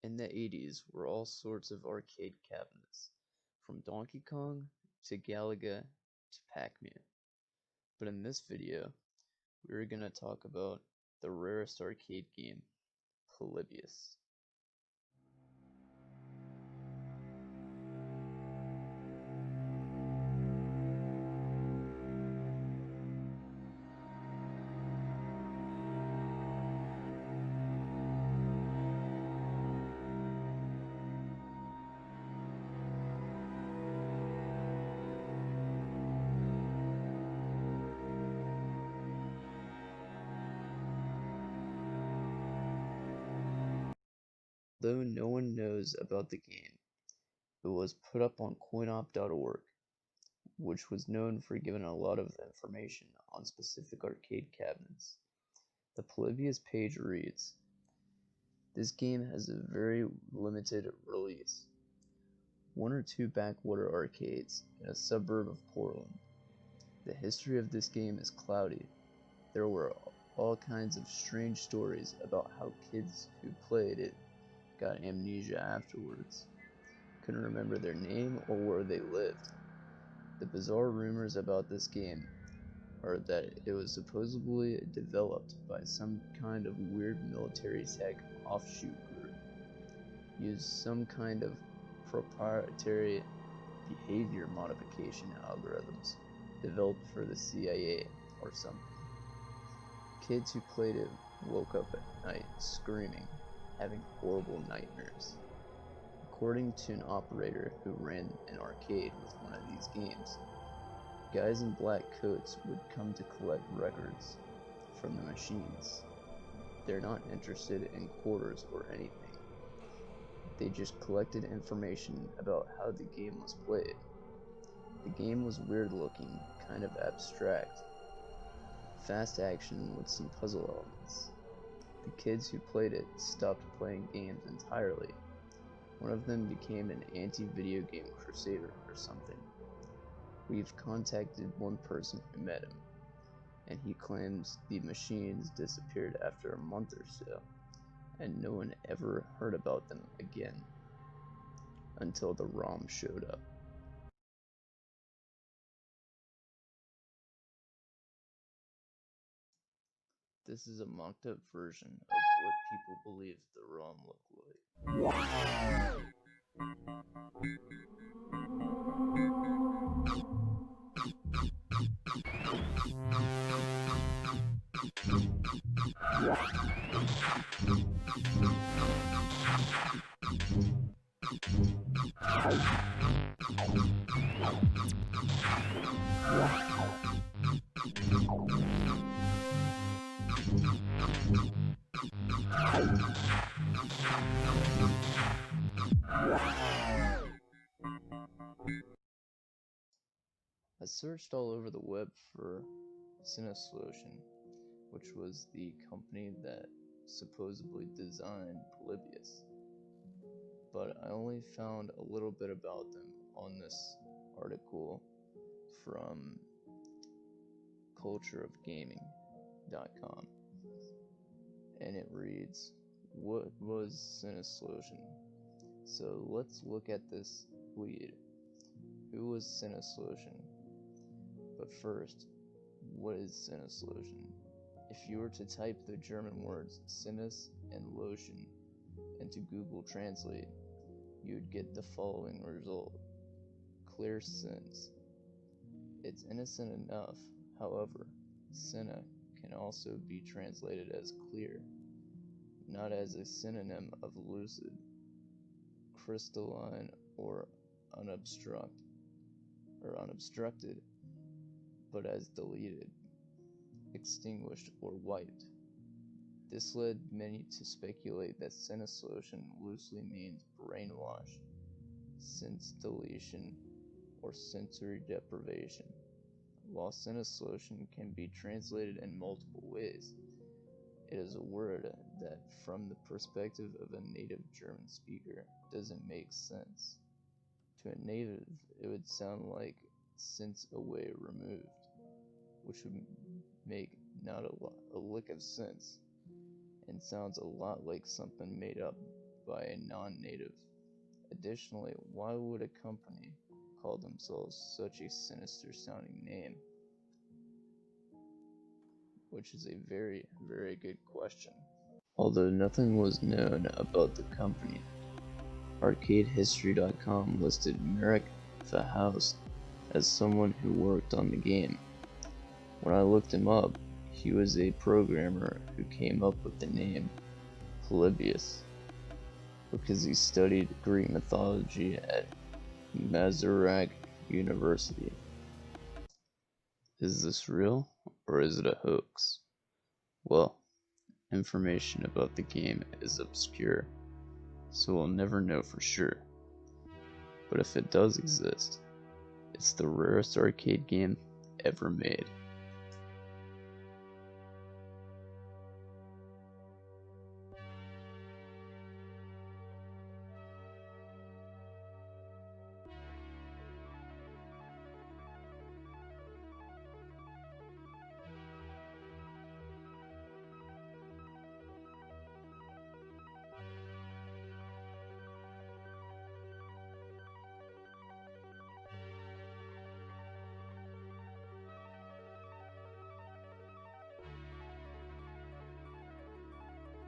In the 80s were all sorts of arcade cabinets, from Donkey Kong to Galaga to Pac-Man. But in this video, we're gonna talk about the rarest arcade game, Polybius. Though no one knows about the game, it was put up on coinop.org, which was known for giving a lot of information on specific arcade cabinets. The Polybius page reads, "This game has a very limited release. One or two backwater arcades in a suburb of Portland. The history of this game is cloudy. There were all kinds of strange stories about how kids who played it got amnesia afterwards, couldn't remember their name or where they lived. The bizarre rumors about this game are that it was supposedly developed by some kind of weird military tech offshoot group, used some kind of proprietary behavior modification algorithms developed for the CIA or something. Kids who played it woke up at night screaming, having horrible nightmares. According to an operator who ran an arcade with one of these games, guys in black coats would come to collect records from the machines. They're not interested in quarters or anything. They just collected information about how the game was played. The game was weird looking, kind of abstract. Fast action with some puzzle elements. The kids who played it stopped playing games entirely. One of them became an anti-video game crusader or something. We've contacted one person who met him, and he claims the machines disappeared after a month or so, and no one ever heard about them again, until the ROM showed up." This is a mocked up version of what people believe the ROM looked like. I searched all over the web for Cinesolution, which was the company that supposedly designed Polybius, but I only found a little bit about them on this article from cultureofgaming.com, and it reads, "What was Cinesolution?" So let's look at this lead. Who was Cinesolution? But first, what is Cinesolution? If you were to type the German words Sinus and Lotion into Google Translate, you would get the following result: clear sins. It's innocent enough, however, Cine can also be translated as clear, not as a synonym of lucid, crystalline, or unobstructed, but as deleted, extinguished, or wiped. This led many to speculate that Cinesolution loosely means brainwash, sense deletion, or sensory deprivation. While Cinesolution can be translated in multiple ways, it is a word that, from the perspective of a native German speaker, doesn't make sense. To a native, it would sound like sense away removed, which would make not a lick of sense, and sounds a lot like something made up by a non-native. Additionally, why would a company call themselves such a sinister sounding name? Which is a very, very good question. Although nothing was known about the company, ArcadeHistory.com listed Marek Faust as someone who worked on the game. When I looked him up, he was a programmer who came up with the name Polybius because he studied Greek mythology at Masaryk University. Is this real, or is it a hoax? Well, information about the game is obscure, so we'll never know for sure. But if it does exist, it's the rarest arcade game ever made.